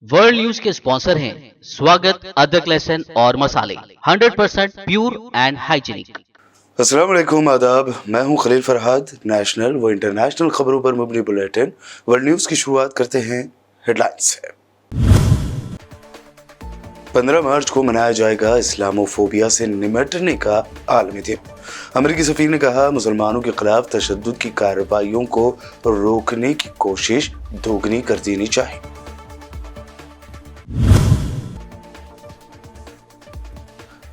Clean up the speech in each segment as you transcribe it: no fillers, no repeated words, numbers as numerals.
World news के sponsor हैं स्वागत, अदरक, लहसुन और मसाले 100% प्योर एंड हाइजीनिक। अस्सलाम वालेकुम, आदाब। मैं हूं खलील फरहाद। नेशनल व इंटरनेशनल खबरों पर मुबनी बुलेटिन वर्ल्ड न्यूज की शुरुआत करते हैं हेडलाइंस से। 15 मार्च को मनाया जाएगा इस्लामोफोबिया से निपटने का आलमी दिन। अमेरिकी सफीर ने कहा, मुसलमानों के खिलाफ तशद्दुद की कार्रवाइयों को रोकने की कोशिश दोगुनी कर देनी चाहिए।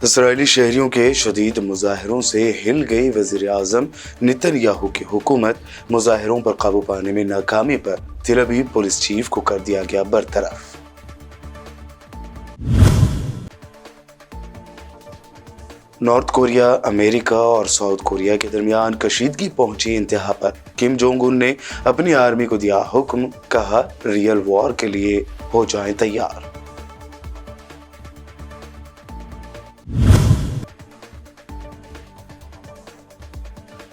इसराइली शहरियों के शदीद मुजाहिरों से हिल गई वज़ीर-ए-आज़म नेतन्याहू की हुकूमत। मुजाहिरों पर काबू पाने में नाकामी पर तेल अवीव पुलिस चीफ को कर दिया गया बरतरफ। नॉर्थ कोरिया, अमेरिका और साउथ कोरिया के दरमियान कशीदगी पहुंची इंतहा पर। किम जोंग उन ने अपनी आर्मी को दिया हुक्म, कहा रियल वॉर के लिए हो जाएं तैयार।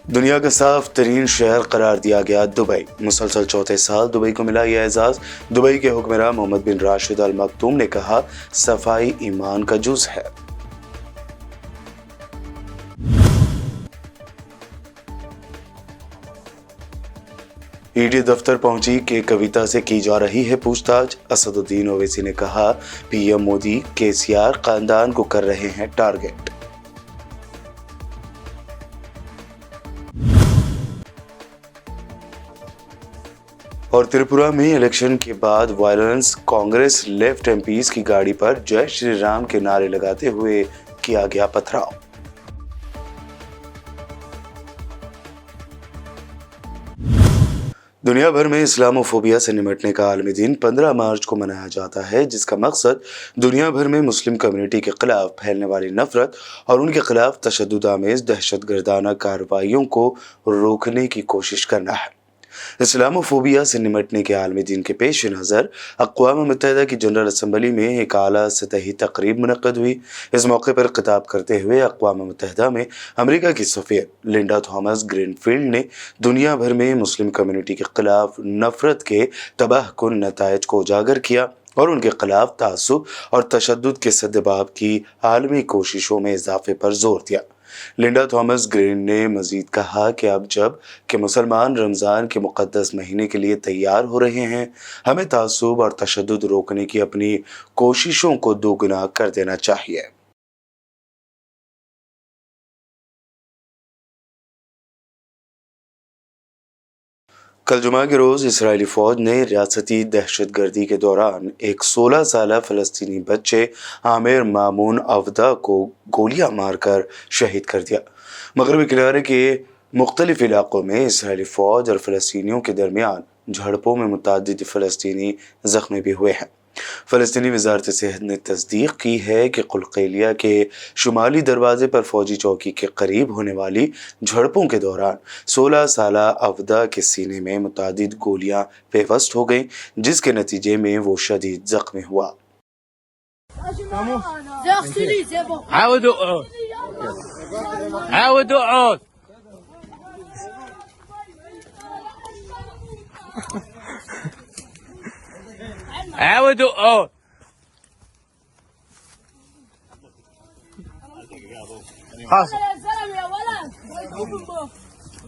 दुनिया का साफ तरीन शहर करार दिया गया दुबई। मुसलसल चौथे साल दुबई को मिला यह एजाज। दुबई के हुक्मरान मोहम्मद बिन राशिद अल मक्तूम ने कहा, सफाई ईमान का जुज है। ईडी दफ्तर पहुंची के कविता से की जा रही है पूछताछ। असदुद्दीन ओवैसी ने कहा, पीएम मोदी केसीआर खानदान को कर रहे हैं टारगेट। और त्रिपुरा में इलेक्शन के बाद वायलेंस, कांग्रेस लेफ्ट एमपीज की गाड़ी पर जय श्री राम के नारे लगाते हुए किया गया पथराव। दुनिया भर में इस्लामोफोबिया से निपटने का आलमी दिन 15 मार्च को मनाया जाता है, जिसका मकसद दुनिया भर में मुस्लिम कम्युनिटी के खिलाफ फैलने वाली नफरत और उनके खिलाफ तशद्दुद आमेज दहशतगर्दाना कार्रवाइयों को रोकने की कोशिश करना है। इस्लामोफोबिया से निपटने के आलमी दिन के पेश नज़र अक़वाम मुत्तहिदा की जनरल असम्बली में एक आला सतही तकरीब मुनक़्क़द हुई। इस मौके पर खिताब करते हुए अक़वाम मुत्तहिदा में अमेरिका की सफ़ीर लिंडा थॉमस ग्रीनफील्ड ने दुनिया भर में मुस्लिम कम्युनिटी के खिलाफ नफरत के तबाहकुन नताइज को उजागर किया और उनके खिलाफ तासुब और तशद्दुद के सद्दबाब की आलमी कोशिशों में इजाफे पर जोर दिया। लिंडा थॉमस ग्रीन ने मजीद कहा कि अब जब कि मुसलमान रमज़ान के मुक़द्दस महीने के लिए तैयार हो रहे हैं, हमें तासुब और तशद्दुद रोकने की अपनी कोशिशों को दोगुना कर देना चाहिए। कल जुमा के रोज़ इसराइली फ़ौज ने रियासती दहशतगर्दी के दौरान एक 16 साला फ़लस्तीनी बच्चे आमिर मामून अवदा को गोलियां मारकर शहीद कर दिया। मगरबी किनारे के मुख्तलिफ इलाकों में इसराइली फ़ौज और फ़लस्तीनियों के दरमियान झड़पों में मुतअद्दिद फ़लस्तीनी ज़ख्मी भी हुए हैं। फ़लस्तीनी वज़ारत सेहत ने तस्दीक की है कि कुलक़ैलिया के शुमाली दरवाज़े पर फ़ौजी चौकी के करीब होने वाली झड़पों के दौरान 16 साला अवदा के सीने में मुतअद्दिद गोलियां पेवस्त हो गईं, जिसके नतीजे में वो शदीद ज़ख्मी हुआ।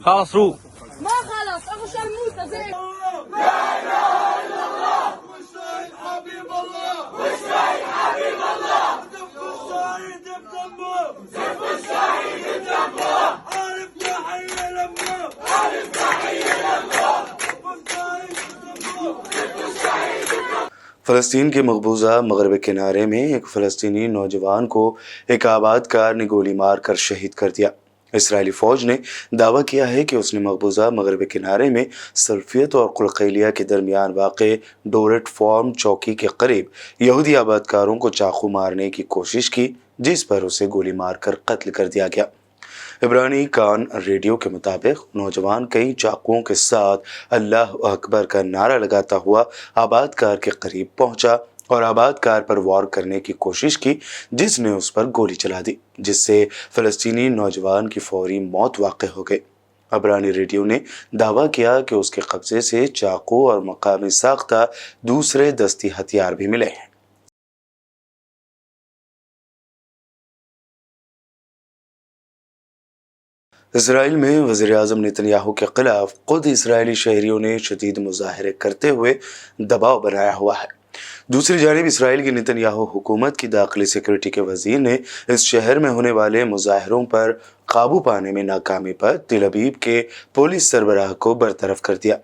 خلاص روح ما خلاص اخو شرموطه زي لا اله الا الله والشهيد حبيب الله والشهيد حبيب الله زفوا الشهيد بدمه زفوا الشهيد بدمه عارف يا حي لمه عارف يا حي لمه والشهيد بدمه زفوا الشهيد بدمه। फ़लस्तीन के मकबूजा मगरबी किनारे में एक फ़लस्तीनी नौजवान को एक आबादकार ने गोली मार कर शहीद कर दिया। इसराइली फ़ौज ने दावा किया है कि उसने मकबूजा मगरबी किनारे में सल्फियत और कुलक़ैलिया के दरमियान वाक़े डोरेट फॉर्म चौकी के करीब यहूदी आबादकारों को चाकू मारने की कोशिश की, जिस पर उसे गोली मारकर कत्ल कर दिया गया। عبرانی کان ریڈیو کے مطابق نوجوان کئی چاقوؤں کے ساتھ اللہ اکبر کا نعرہ لگاتا ہوا آباد کار کے قریب پہنچا اور آباد کار پر وار کرنے کی کوشش کی، جس نے اس پر گولی چلا دی، جس سے فلسطینی نوجوان کی فوری موت واقع ہو گئی۔ عبرانی ریڈیو نے دعویٰ کیا کہ اس کے قبضے سے چاقو اور مقامی ساختہ دوسرے دستی ہتھیار بھی ملے ہیں۔ اسرائیل میں وزیر اعظم نتن یاہو کے خلاف خود اسرائیلی شہریوں نے شدید مظاہرے کرتے ہوئے دباؤ بنایا ہوا ہے۔ دوسری جانب اسرائیل کی نتن یاہو حکومت کی داخلی سیکورٹی کے وزیر نے اس شہر میں ہونے والے مظاہروں پر قابو پانے میں ناکامی پر تل ابیب کے پولیس سربراہ کو برطرف کر دیا۔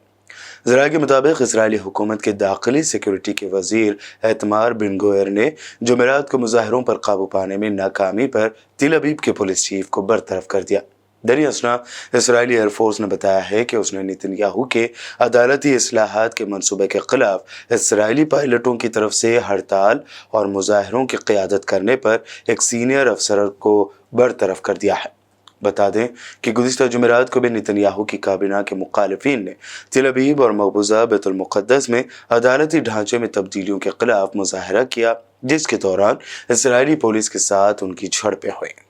ذرائع کے مطابق اسرائیلی حکومت کے داخلی سیکورٹی کے وزیر ایتمار بن گوئر نے جمعرات کو مظاہروں پر قابو پانے میں ناکامی پر تل ابیب کے پولیس چیف کو برطرف کر دیا۔ دریں اثنا اسرائیلی ایئر فورس نے بتایا ہے کہ اس نے نتن یاہو کے عدالتی اصلاحات کے منصوبے کے خلاف اسرائیلی پائلٹوں کی طرف سے ہڑتال اور مظاہروں کی قیادت کرنے پر ایک سینئر افسر کو برطرف کر دیا ہے۔ بتا دیں کہ گزشتہ جمعرات کو بھی نتن یاہو کی کابینہ کے مخالفین نے تل ابیب اور مقبوضہ بیت المقدس میں عدالتی ڈھانچے میں تبدیلیوں کے خلاف مظاہرہ کیا، جس کے دوران اسرائیلی پولیس کے ساتھ ان کی جھڑپیں ہوئیں۔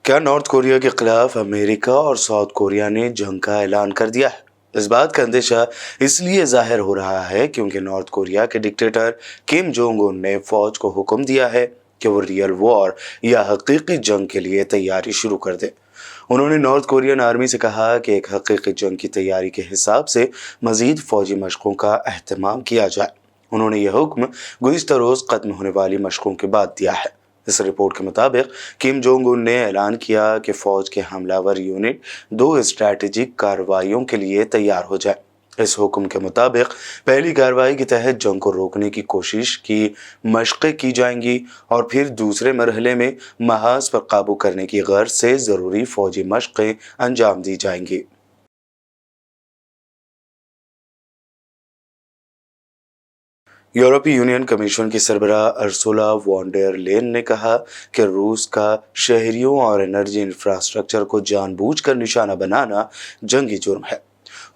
کیا نارتھ کوریا کے خلاف امریکہ اور ساؤتھ کوریا نے جنگ کا اعلان کر دیا ہے؟ اس بات کا اندیشہ اس لیے ظاہر ہو رہا ہے کیونکہ نارتھ کوریا کے ڈکٹیٹر کم جونگ ان نے فوج کو حکم دیا ہے کہ وہ ریئل وار یا حقیقی جنگ کے لیے تیاری شروع کر دے۔ انہوں نے نارتھ کورین آرمی سے کہا کہ ایک حقیقی جنگ کی تیاری کے حساب سے مزید فوجی مشقوں کا اہتمام کیا جائے۔ انہوں نے یہ حکم گزشتہ روز ختم ہونے والی مشقوں کے بعد دیا ہے۔ اس رپورٹ کے مطابق کم جونگ ان نے اعلان کیا کہ فوج کے حملہ ور یونٹ 2 اسٹریٹجک کارروائیوں کے لیے تیار ہو جائے۔ اس حکم کے مطابق پہلی کارروائی کے تحت جنگ کو روکنے کی کوشش کی مشقیں کی جائیں گی اور پھر دوسرے مرحلے میں محاذ پر قابو کرنے کی غرض سے ضروری فوجی مشقیں انجام دی جائیں گی۔ یورپی یونین کمیشن کی سربراہ ارسولا وان ڈیر لین نے کہا کہ روس کا شہریوں اور انرجی انفراسٹرکچر کو جان بوجھ کر نشانہ بنانا جنگی جرم ہے۔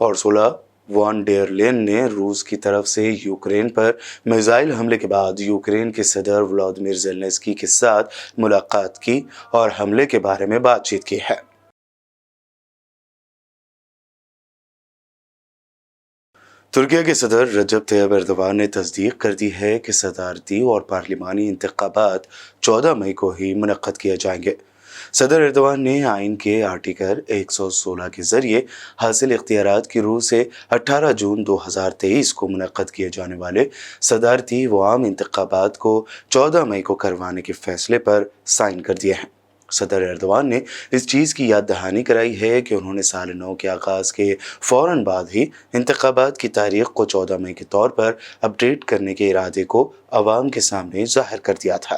ارسولا وان ڈیر لین نے روس کی طرف سے یوکرین پر میزائل حملے کے بعد یوکرین کے صدر ولادیمیر زیلنسکی کے ساتھ ملاقات کی اور حملے کے بارے میں بات چیت کی ہے۔ ترکیہ کے صدر رجب طیب ایردوان نے تصدیق کر دی ہے کہ صدارتی اور پارلیمانی انتخابات 14 مئی کو ہی منعقد کیے جائیں گے۔ صدر ایردوان نے آئین کے آرٹیکل 116 کے ذریعے حاصل اختیارات کی روح سے 18 جون 2023 کو منعقد کیے جانے والے صدارتی و عام انتخابات کو 14 مئی کو کروانے کے فیصلے پر سائن کر دیے ہیں۔ صدر ایردوان نے اس چیز کی یاد دہانی کرائی ہے کہ انہوں نے سال نو کے آغاز کے فوراً بعد ہی انتخابات کی تاریخ کو 14 مئی کے طور پر اپڈیٹ کرنے کے ارادے کو عوام کے سامنے ظاہر کر دیا تھا۔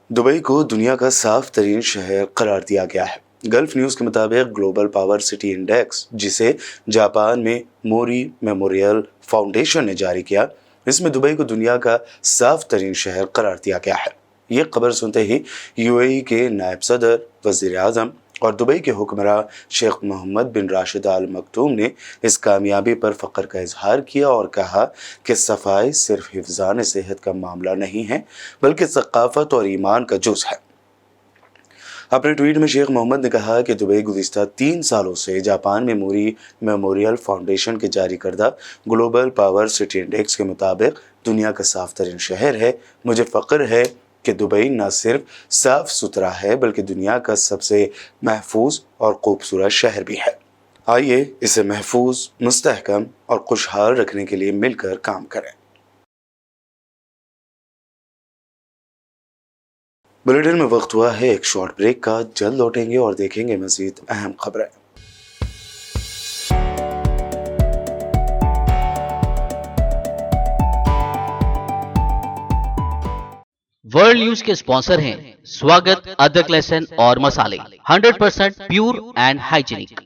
دبئی کو دنیا کا صاف ترین شہر قرار دیا گیا ہے۔ گلف نیوز کے مطابق گلوبل پاور سٹی انڈیکس، جسے جاپان میں موری میموریل فاؤنڈیشن نے جاری کیا، اس میں دبئی کو دنیا کا صاف ترین شہر قرار دیا گیا ہے۔ یہ خبر سنتے ہی یو اے ای کے نائب صدر، وزیر اعظم اور دبئی کے حکمراں شیخ محمد بن راشد آل مکتوم نے اس کامیابی پر فخر کا اظہار کیا اور کہا کہ صفائی صرف حفظان صحت کا معاملہ نہیں ہے بلکہ ثقافت اور ایمان کا جز ہے۔ اپنے ٹویٹ میں شیخ محمد نے کہا کہ دبئی گزشتہ 3 سالوں سے جاپان میں موری میموریل فاؤنڈیشن کے جاری کردہ گلوبل پاور سٹی انڈیکس کے مطابق دنیا کا صاف ترین شہر ہے۔ مجھے فخر ہے کہ دبئی نہ صرف صاف ستھرا ہے بلکہ دنیا کا سب سے محفوظ اور خوبصورت شہر بھی ہے۔ آئیے اسے محفوظ، مستحکم اور خوشحال رکھنے کے لیے مل کر کام کریں۔ بلیٹن میں وقت ہوا ہے ایک شارٹ بریک کا، جلد لوٹیں گے اور دیکھیں گے مزید اہم خبریں۔ वर्ल्ड न्यूज के स्पॉन्सर हैं स्वागत, अदरक लहसुन और मसाले, 100% प्योर एंड हाइजीनिक।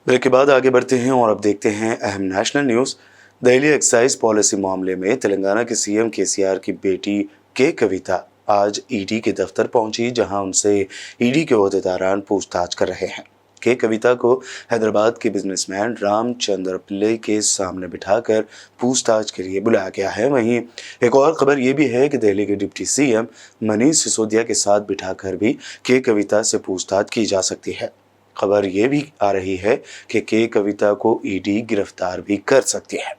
ब्रेक के बाद आगे बढ़ते हैं और अब देखते हैं अहम national news. Delhi excise policy मामले में तेलंगाना के सीएम केसीआर की बेटी के कविता आज ईडी के दफ्तर पहुंची, जहां उनसे ईडी के ओहदेदारान पूछताछ कर रहे हैं। के कविता को हैदराबाद के बिजनेसमैन रामचंद्र पिल्ले के सामने बिठाकर पूछताछ के लिए बुलाया गया है। वहीं एक और खबर ये भी है कि दिल्ली के डिप्टी सीएम मनीष सिसोदिया के साथ बिठाकर भी के कविता से पूछताछ की जा सकती है। खबर ये भी आ रही है कि के कविता को ईडी गिरफ्तार भी कर सकती है।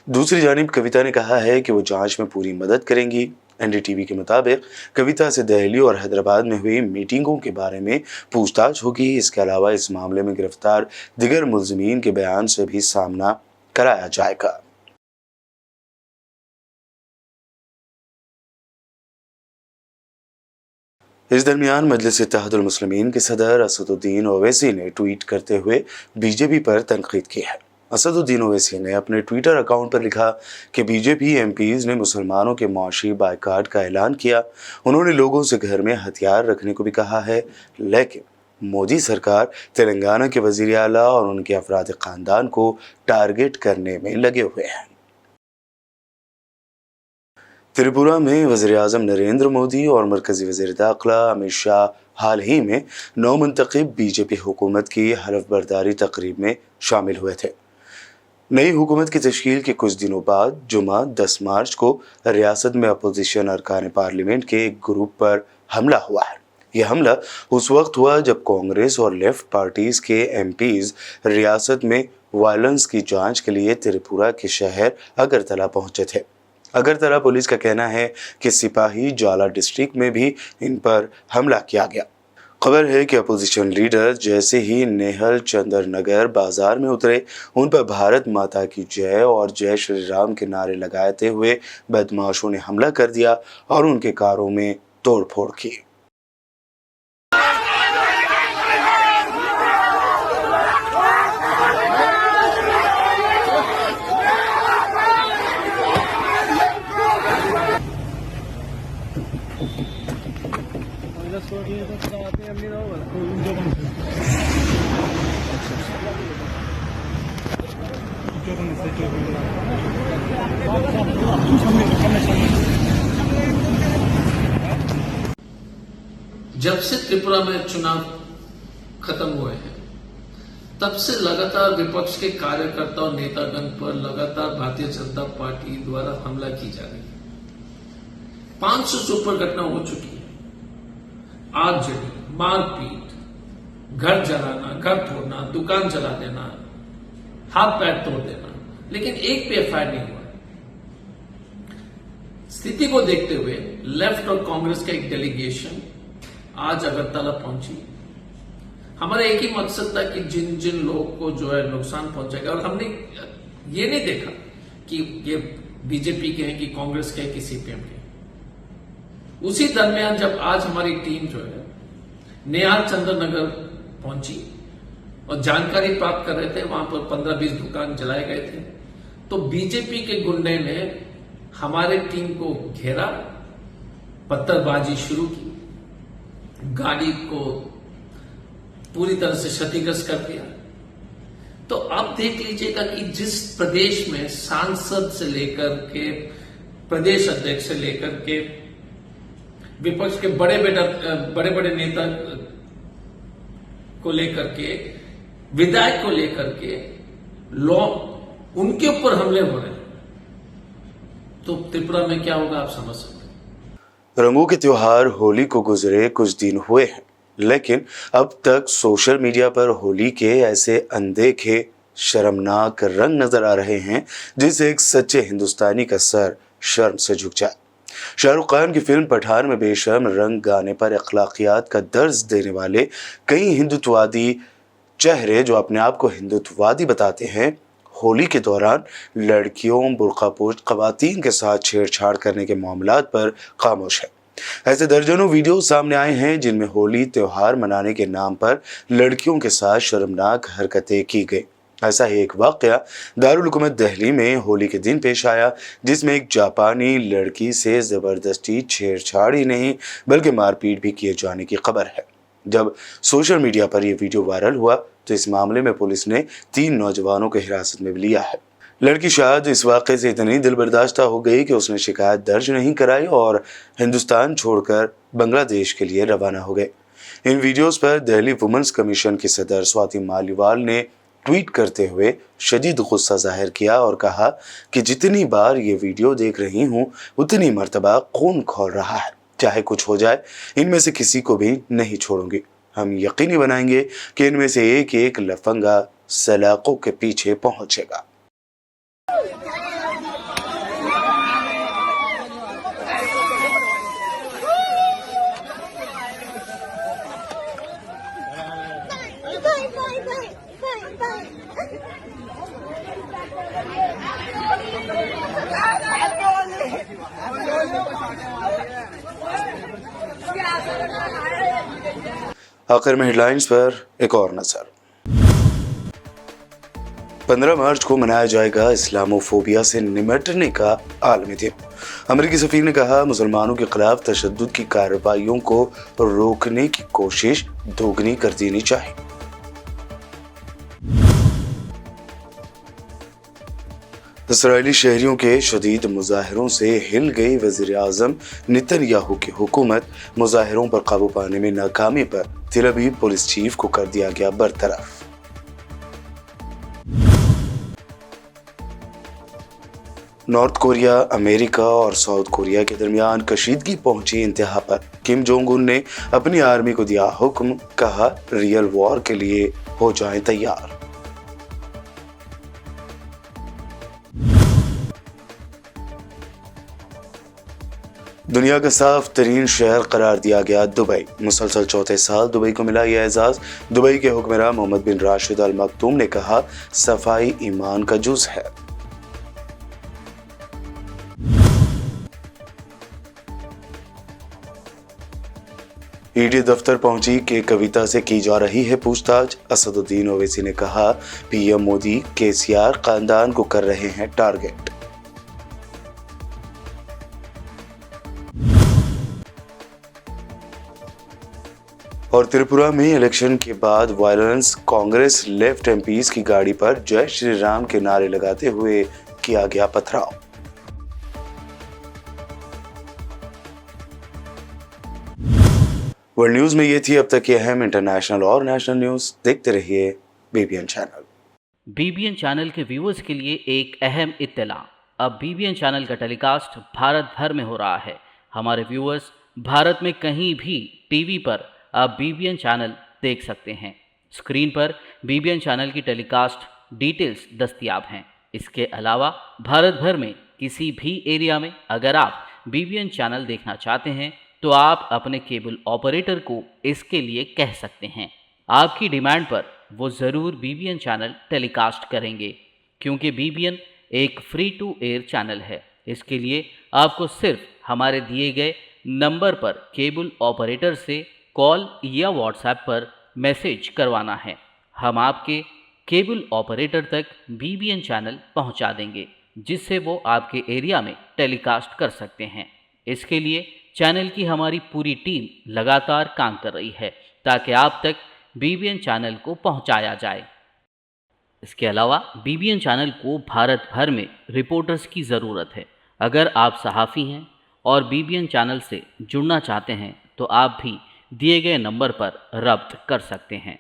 दूसरी जानिब कविता ने कहा है कि वो जांच में पूरी मदद करेंगी। एनडीटीवी के मुताबिक कविता से दिल्ली और हैदराबाद में हुई मीटिंगों के बारे में पूछताछ होगी। इसके अलावा इस मामले में गिरफ्तार दिगर मुलजिमीन के बयान से भी सामना कराया जाएगा। इस दरमियान मजलिस इत्तेहादुल मुस्लिमीन के सदर असदुद्दीन ओवैसी ने ट्वीट करते हुए बीजेपी पर तनकीद की है। असदुद्दीन ओवैसी ने अपने ट्विटर अकाउंट पर लिखा कि बीजेपी एमपीज ने मुसलमानों के मुआशी बायकाट का ऐलान किया। उन्होंने लोगों से घर में हथियार रखने को भी कहा है, लेकिन मोदी सरकार तेलंगाना के वजीर आला और उनके अफराद खानदान को टारगेट करने में लगे हुए हैं। त्रिपुरा में वज़ीर-ए-आज़म नरेंद्र मोदी और मरकजी वज़ीर दाखिला अमित शाह हाल ही में नौमुंतखब बीजेपी हुकूमत की हलफ बर्दारी तकरीब में शामिल हुए थे। नई हुकूमत की तश्कील के कुछ दिनों बाद जुमा 10 मार्च को रियासत में अपोजिशन अरकान पार्लियामेंट के एक ग्रुप पर हमला हुआ है। यह हमला उस वक्त हुआ जब कांग्रेस और लेफ्ट पार्टीज के एमपीज रियासत में वायलेंस की जांच के लिए त्रिपुरा के शहर अगरतला पहुंचे थे। अगरतला पुलिस का कहना है कि सिपाही जाला डिस्ट्रिक्ट में भी इन पर हमला किया गया। खबर है कि अपोजिशन लीडर जैसे ही नेहल चंद्र नगर बाजार में उतरे, उन पर भारत माता की जय और जय श्री राम के नारे लगाते हुए बदमाशों ने हमला कर दिया और उनके कारों में तोड़फोड़ की। जब से त्रिपुरा में चुनाव खत्म हुए हैं, तब से लगातार विपक्ष के कार्यकर्ता और नेतागण पर लगातार भारतीय जनता पार्टी द्वारा हमला की जा रही है। 500 से ऊपर घटना हो चुकी है। आगजनी, मारपीट, घर जलाना, घर तोड़ना, दुकान जला देना, हाथ पैर तोड़ देना, लेकिन एक पे एफआईआर नहीं हुआ। स्थिति को देखते हुए लेफ्ट और कांग्रेस का एक डेलीगेशन आज अगरतला पहुंची। हमारा एक ही मकसद था कि जिन जिन लोगों को जो है नुकसान पहुंचेगा, और हमने ये नहीं देखा कि ये बीजेपी के हैं कि कांग्रेस के हैं कि सीपीएम के। उसी दरमियान जब आज हमारी टीम जो है नेहाल चंद्र नगर पहुंची और जानकारी प्राप्त कर रहे थे, वहां पर 15-20 दुकान जलाए गए थे, तो बीजेपी के गुंडे ने हमारे टीम को घेरा, पत्थरबाजी शुरू की, गाड़ी को पूरी तरह से क्षतिग्रस्त कर दिया। तो अब देख लीजिएगा कि जिस प्रदेश में सांसद से लेकर के प्रदेश अध्यक्ष से लेकर के विपक्ष के बड़े बड़े नेता को लेकर के, विधायक को लेकर के लोग उनके ऊपर हमले हो रहे हैं, तो त्रिपुरा में क्या होगा आप समझ सकते हैं। रंगों के त्योहार होली को गुजरे कुछ दिन हुए हैं, लेकिन अब तक सोशल मीडिया पर होली के ऐसे अनदेखे शर्मनाक रंग नजर आ रहे हैं जिससे एक सच्चे हिंदुस्तानी का सर शर्म से झुक जाए। शाहरुख खान की फिल्म पठान में बेशर्म रंग गाने पर अखलाकियात का दर्ज देने वाले कई हिंदुत्ववादी चेहरे जो अपने आप को हिंदुत्ववादी बताते हैं, होली के दौरान लड़कियों, बुर्कापोश खवातीन के साथ छेड़छाड़ करने के मामलात पर खामोश है। ऐसे दर्जनों वीडियो सामने आए हैं जिनमें होली त्योहार मनाने के नाम पर लड़कियों के साथ शर्मनाक हरकतें की गई। ऐसा ही एक वाकया दारुल हुकूमत दिल्ली में होली के दिन पेश आया, जिसमें एक जापानी लड़की से जबरदस्ती छेड़छाड़ ही नहीं बल्कि मारपीट भी किए जाने की खबर है। जब सोशल मीडिया पर यह वीडियो वायरल हुआ तो इस मामले में पुलिस ने 3 नौजवानों को हिरासत में लिया है। लड़की शायद इस वाक़े से इतनी दिलबर्दाश्ता हो गई कि उसने शिकायत दर्ज नहीं कराई और हिंदुस्तान छोड़कर बांग्लादेश के लिए रवाना हो गए। इन वीडियोस पर दिल्ली वुमेन्स कमीशन की सदर स्वाति मालीवाल ने ट्वीट करते हुए शदीद गुस्सा जाहिर किया और कहा कि जितनी बार ये वीडियो देख रही हूँ उतनी मर्तबा खून खौल रहा है। चाहे कुछ हो जाए, इनमें से किसी को भी नहीं छोड़ूंगी। हम यकीनी बनाएंगे कि इनमें से एक एक लफंगा सलाखों के पीछे पहुंचेगा। आखिर में हेडलाइंस पर एक और नजर। 15 मार्च को मनाया जाएगा इस्लामोफोबिया से निपटने का आलमी दिन। अमेरिकी सफीर ने कहा, मुसलमानों के खिलाफ तशद्दुद की कार्रवाइयों को रोकने की कोशिश दोगुनी कर देनी चाहिए। इसराइली शहरियों के शदीद मुजाहिरों से हिल गई वज़ीर-ए-आज़म नेतन्याहू की हुकूमत। मुजाहिरों पर काबू पाने में नाकामी पर तेल अवीव पुलिस चीफ को कर दिया गया बरतरफ। नॉर्थ कोरिया, अमेरिका और साउथ कोरिया के दरमियान कशीदगी पहुंची इंतहा पर। किम जोंग उन ने अपनी आर्मी को दिया हुक्म, कहा रियल वॉर के लिए हो जाएं तैयार। दुनिया का साफ तरीन शहर करार दिया गया दुबई। मुसलसल चौथे साल दुबई को मिला यह एजाज। दुबई के हुक्मरान मोहम्मद बिन राशिद अल मक्तूम ने कहा, सफाई ईमान का जुज है। ईडी दफ्तर पहुंची के कविता से की जा रही है पूछताछ। असदुद्दीन ओवैसी ने कहा, पीएम मोदी केसीआर खानदान को कर रहे हैं टारगेट। और त्रिपुरा में इलेक्शन के बाद वायलेंस, कांग्रेस लेफ्ट एमपीज की गाड़ी पर जय श्री राम के नारे लगाते हुए किया गया पथराव। वर्ल्ड न्यूज में ये थी अब तक की अहम इंटरनेशनल और नेशनल न्यूज। देखते रहिए बीबीएन चैनल। बीबीएन चैनल के व्यूअर्स के लिए एक अहम इत्तला। अब बीबीएन चैनल का टेलीकास्ट भारत भर में हो रहा है। हमारे व्यूअर्स भारत में कहीं भी टीवी पर आप बीबीएन चैनल देख सकते हैं। स्क्रीन पर बीबीएन चैनल की टेलीकास्ट डिटेल्स दस्तयाब हैं। इसके अलावा भारत भर में किसी भी एरिया में अगर आप बीबीएन चैनल देखना चाहते हैं तो आप अपने केबल ऑपरेटर को इसके लिए कह सकते हैं। आपकी डिमांड पर वो ज़रूर बीबीएन चैनल टेलीकास्ट करेंगे, क्योंकि बीबीएन एक फ्री टू एयर चैनल है। इसके लिए आपको सिर्फ हमारे दिए गए नंबर पर केबल ऑपरेटर से कॉल या व्हाट्सएप पर मैसेज करवाना है। हम आपके केबल ऑपरेटर तक बीबीएन चैनल पहुंचा देंगे, जिससे वो आपके एरिया में टेलीकास्ट कर सकते हैं। इसके लिए चैनल की हमारी पूरी टीम लगातार काम कर रही है ताकि आप तक बीबीएन चैनल को पहुंचाया जाए। इसके अलावा बीबीएन चैनल को भारत भर में रिपोर्टर्स की ज़रूरत है। अगर आप सहाफ़ी हैं और बीबीएन चैनल से जुड़ना चाहते हैं तो आप भी दिए गए नंबर पर रब्त कर सकते हैं।